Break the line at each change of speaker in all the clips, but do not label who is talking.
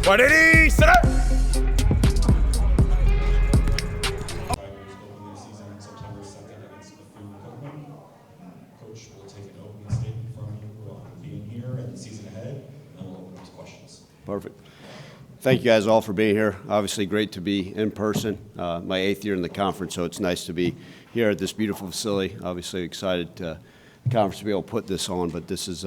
Ready, set up.
Coach will take an opening statement from you on being here and the season ahead, and then we'll open up to questions.
Perfect. Thank you guys all for being here. Obviously great to be in person. My 8th year in the conference, so it's nice to be here at this beautiful facility. Obviously excited to the conference to be able to put this on, but this has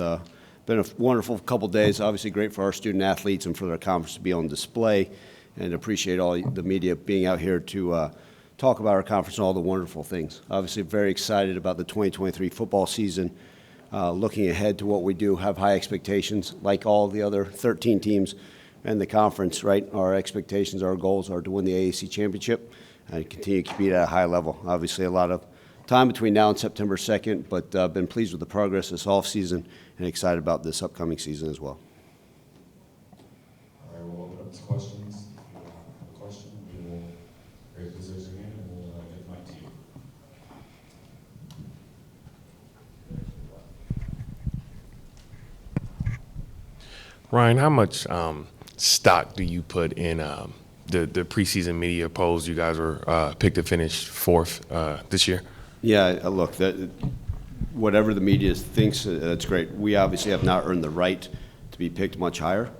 been a wonderful couple days. Obviously great for our student athletes and for their conference to be on display, and appreciate all the media being out here to talk about our conference and all the wonderful things. Obviously very excited about the 2023 football season. Looking ahead to what we do, have high expectations like all the other 13 teams in the conference, right? Our expectations, our goals are to win the AAC championship and continue to compete at a high level. Obviously a lot of time between now and September 2nd, but been pleased with the progress this offseason and excited about this upcoming season as well.
All right, we'll open up to questions. If you have a question, we will raise your hand and we'll get the mic to you.
Ryan, how much stock do you put in the preseason media polls? You guys were picked to finish 4th this year.
Yeah, look, whatever the media thinks, that's great. We obviously have not earned the right to be picked much higher.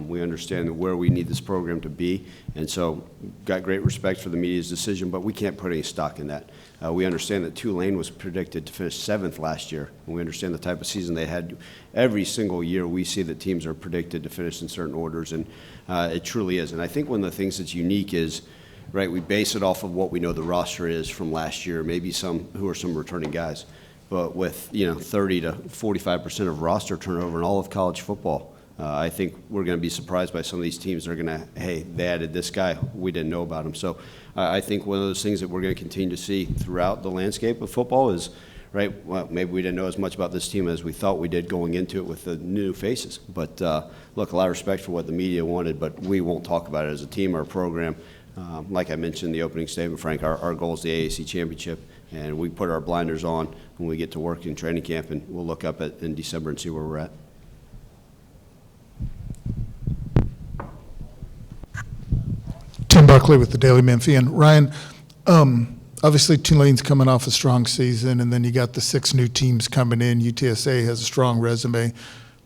We understand where we need this program to be, and so got great respect for the media's decision, but we can't put any stock in that. We understand that Tulane was predicted to finish 7th last year, and we understand the type of season they had. Every single year we see that teams are predicted to finish in certain orders, and it truly is. And I think one of the things that's unique is, right, we base it off of what we know the roster is from last year, maybe some returning guys. But with 30 to 45% of roster turnover in all of college football, I think we're going to be surprised by some of these teams that are going to, hey, they added this guy, we didn't know about him. So I think one of those things that we're going to continue to see throughout the landscape of football is, right, well, maybe we didn't know as much about this team as we thought we did going into it with the new faces. But look, a lot of respect for what the media wanted, but we won't talk about it as a team or a program. Like I mentioned in the opening statement, Frank, our goal is the AAC championship, and we put our blinders on when we get to work in training camp, and we'll look up in December and see where we're at.
Tim Buckley with the Daily Memphian. Ryan, obviously Tulane's coming off a strong season, and then you got the 6 new teams coming in. UTSA has a strong resume.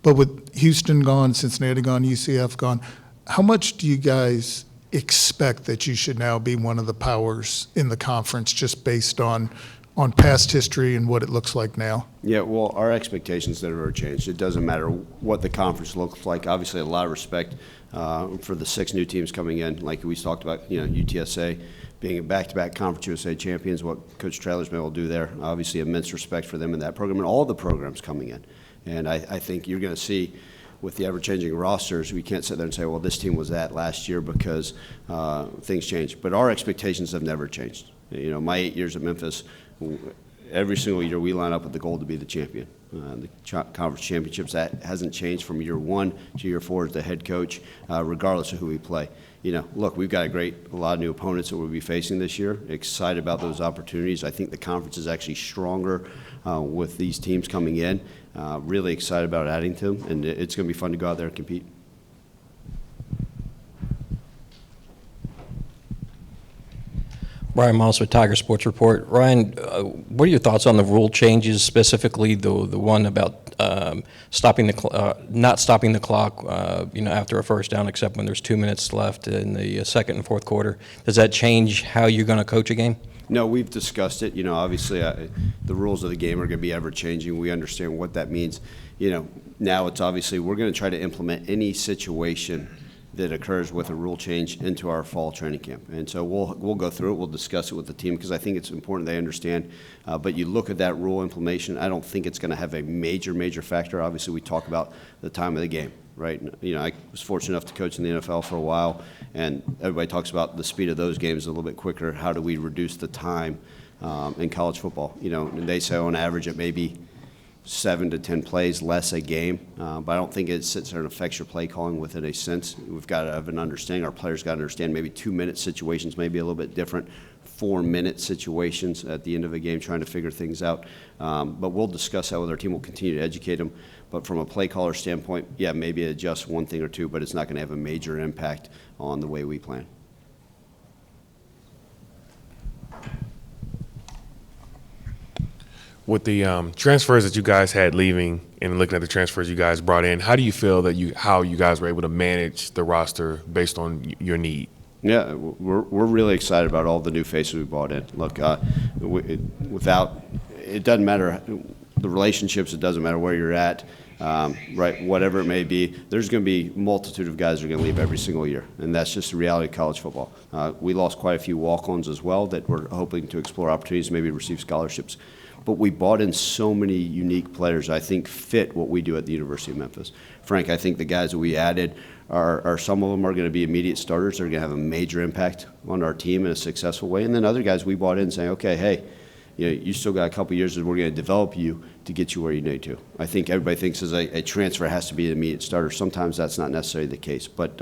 But with Houston gone, Cincinnati gone, UCF gone, how much do you guys expect that you should now be one of the powers in the conference just based on past history and what it looks like now?
Yeah, well, our expectations never changed. It doesn't matter what the conference looks like. Obviously, a lot of respect for the 6 new teams coming in. Like we talked about, UTSA being a back-to-back Conference USA champions, what Coach Traylor's been able to do there. Obviously, immense respect for them in that program and all the programs coming in. And I think you're going to see, with the ever-changing rosters, we can't sit there and say, well, this team was that last year because things changed. But our expectations have never changed. My 8 years at Memphis, every single year we line up with the goal to be the champion. The conference championships, that hasn't changed from year 1 to year 4 as the head coach, regardless of who we play. Look, we've got a lot of new opponents that we'll be facing this year. Excited about those opportunities. I think the conference is actually stronger with these teams coming in. Really excited about adding to them, and it's going to be fun to go out there and compete.
Brian Moss with Tiger Sports Report. Ryan, what are your thoughts on the rule changes, specifically the one about not stopping the clock, after a first down, except when there's 2 minutes left in the second and fourth quarter? Does that change how you're going to coach a game?
No, we've discussed it. Obviously, the rules of the game are going to be ever-changing. We understand what that means. Now it's obviously we're going to try to implement any situation that occurs with a rule change into our fall training camp. And so we'll go through it. We'll discuss it with the team because I think it's important they understand. But you look at that rule implementation, I don't think it's going to have a major factor. Obviously, we talk about the time of the game, right? I was fortunate enough to coach in the NFL for a while, and everybody talks about the speed of those games a little bit quicker. How do we reduce the time in college football? And they say on average it may be 7 to 10 plays less a game, but I don't think it sits there and affects your play calling within a sense. We've got to have an understanding. Our players got to understand maybe 2-minute situations may be a little bit different, 4-minute situations at the end of a game, trying to figure things out. But we'll discuss that with our team. We'll continue to educate them. But from a play caller standpoint, yeah, maybe adjust one thing or two, but it's not going to have a major impact on the way we plan.
With the transfers that you guys had leaving and looking at the transfers you guys brought in, how do you feel that how you guys were able to manage the roster based on your need?
Yeah, we're really excited about all the new faces we brought in. Look, it doesn't matter the relationships. It doesn't matter where you're at, right? Whatever it may be, there's going to be a multitude of guys who are going to leave every single year, and that's just the reality of college football. We lost quite a few walk-ons as well that we're hoping to explore opportunities, maybe receive scholarships. But we brought in so many unique players I think fit what we do at the University of Memphis. Frank, I think the guys that we added are some of them are going to be immediate starters. They're going to have a major impact on our team in a successful way. And then other guys we brought in saying, okay, hey, you still got a couple of years, and we're going to develop you to get you where you need to. I think everybody thinks as a transfer has to be an immediate starter. Sometimes that's not necessarily the case. But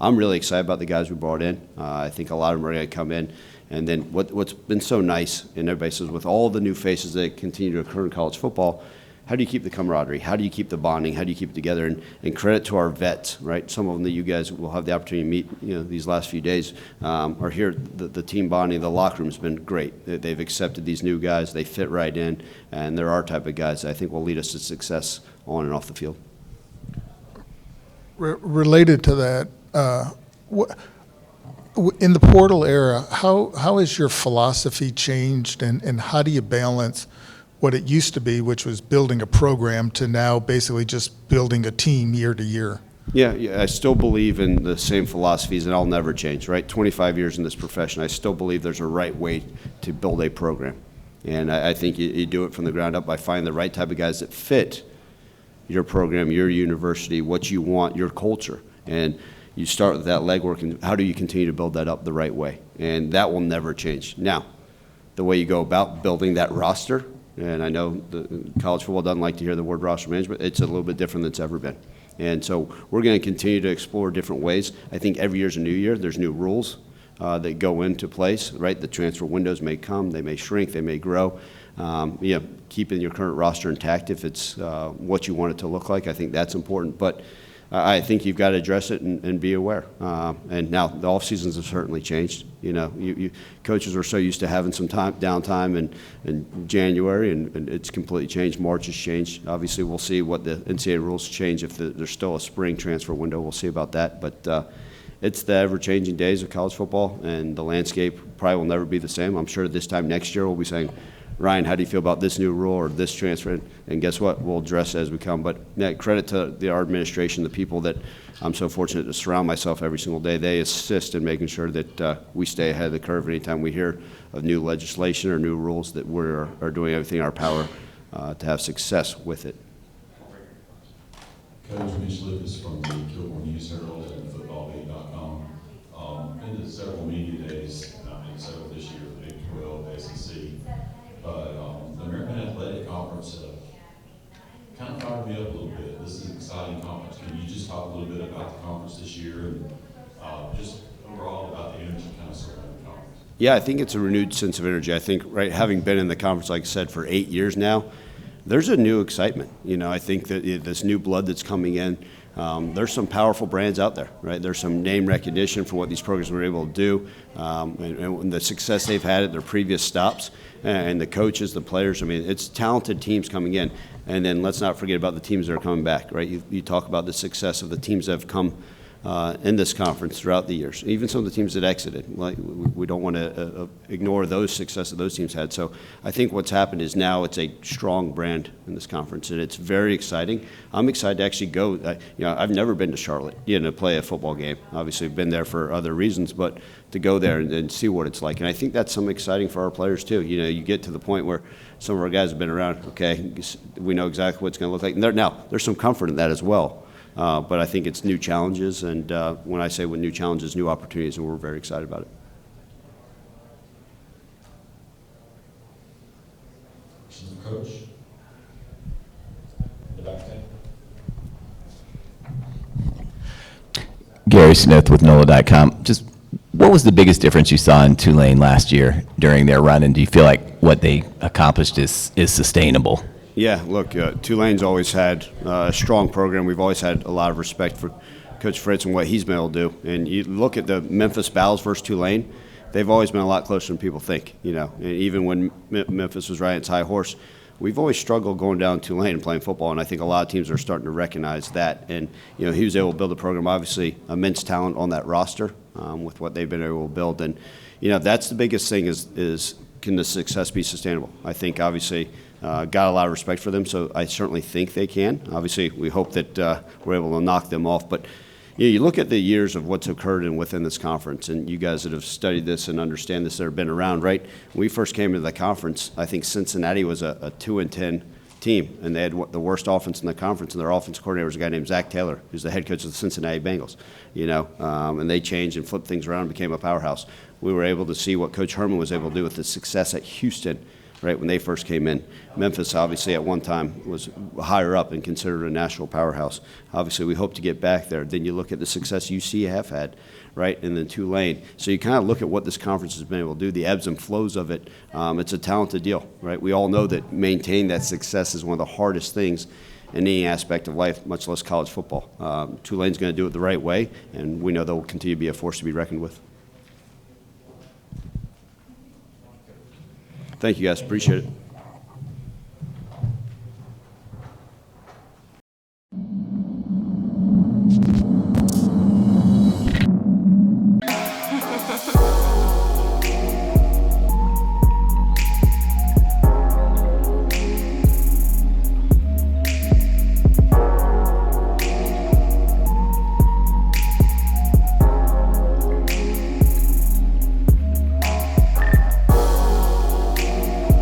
I'm really excited about the guys we brought in. I think a lot of them are going to come in. And then what's been so nice, and everybody says, with all the new faces that continue to occur in college football, how do you keep the camaraderie? How do you keep the bonding? How do you keep it together? And credit to our vets, right? Some of them that you guys will have the opportunity to meet, these last few days are here. The team bonding, the locker room's been great. They've accepted these new guys. They fit right in, and they're our type of guys that I think will lead us to success on and off the field.
Related to that, in the portal era, how has your philosophy changed, and how do you balance what it used to be, which was building a program, to now basically just building a team year to year?
Yeah, I still believe in the same philosophies, and I'll never change, right? 25 years in this profession, I still believe there's a right way to build a program. And I think you do it from the ground up by finding the right type of guys that fit your program, your university, what you want, your culture. And you start with that legwork, and how do you continue to build that up the right way? And that will never change. Now, the way you go about building that roster, and I know the college football doesn't like to hear the word roster management, it's a little bit different than it's ever been. And so we're going to continue to explore different ways. I think every year's a new year. There's new rules that go into place, right? The transfer windows may come, they may shrink, they may grow. Keeping your current roster intact if it's what you want it to look like, I think that's important. But I think you've got to address it and be aware. And now the off seasons have certainly changed. Coaches were so used to having some downtime in January, and it's completely changed. March has changed. Obviously, we'll see what the NCAA rules change if there's still a spring transfer window. We'll see about that. But it's the ever-changing days of college football, and the landscape probably will never be the same. I'm sure this time next year we'll be saying, Ryan, how do you feel about this new rule or this transfer? And guess what? We'll address it as we come. But credit to our administration, the people that I'm so fortunate to surround myself every single day. They assist in making sure that we stay ahead of the curve anytime we hear of new legislation or new rules, that we are doing everything in our power to have success with it.
Coach Mitch Lucas from the Kilgore News Herald and footballbeat.com. Been to several media days, several this year, the Big 12, AAC. But the American Athletic Conference kind of fired me up a little bit. This is an exciting conference. Can you just talk a little bit about the conference this year and just overall about the energy kind of surrounding the conference?
Yeah, I think it's a renewed sense of energy. I think, right, having been in the conference, like I said, for 8 years now, there's a new excitement. I think that this new blood that's coming in, there's some powerful brands out there, right? There's some name recognition for what these programs were able to do, and the success they've had at their previous stops, and the coaches, the players. I mean, it's talented teams coming in. And then let's not forget about the teams that are coming back, right? You talk about the success of the teams that have come in this conference throughout the years. Even some of the teams that exited. Like, we don't want to ignore those success that those teams had. So I think what's happened is now it's a strong brand in this conference, and it's very exciting. I'm excited to actually go. I've never been to Charlotte, to play a football game. Obviously, I've been there for other reasons, but to go there and see what it's like. And I think that's something exciting for our players too. You get to the point where some of our guys have been around. Okay, we know exactly what it's going to look like. And there's some comfort in that as well. But I think it's new challenges, and when I say with new challenges, new opportunities, and we're very excited about it.
Questions for Coach?
Gary Smith with NOLA.com. Just what was the biggest difference you saw in Tulane last year during their run, and do you feel like what they accomplished is sustainable?
Yeah, look, Tulane's always had a strong program. We've always had a lot of respect for Coach Fritz and what he's been able to do. And you look at the Memphis battles versus Tulane, they've always been a lot closer than people think, you know. And even when Memphis was riding its high horse, we've always struggled going down Tulane and playing football, and I think a lot of teams are starting to recognize that. And, you know, he was able to build a program, obviously immense talent on that roster with what they've been able to build. And, you know, that's the biggest thing is can the success be sustainable? I think, obviously, got a lot of respect for them, so I certainly think they can. Obviously, we hope that we're able to knock them off. But you look at the years of what's occurred within this conference, and you guys that have studied this and understand this that have been around, right? When we first came into the conference, I think Cincinnati was a 2-10 team, and they had the worst offense in the conference, and their offense coordinator was a guy named Zach Taylor, who's the head coach of the Cincinnati Bengals, you know, and they changed and flipped things around and became a powerhouse. We were able to see what Coach Herman was able to do with the success at Houston, right, when they first came in. Memphis, obviously, at one time was higher up and considered a national powerhouse. Obviously, we hope to get back there. Then you look at the success UC have had, right, and then Tulane. So you kind of look at what this conference has been able to do, the ebbs and flows of it. It's a talented deal, right? We all know that maintaining that success is one of the hardest things in any aspect of life, much less college football. Tulane's going to do it the right way, and we know they'll continue to be a force to be reckoned with. Thank you, guys. Appreciate it.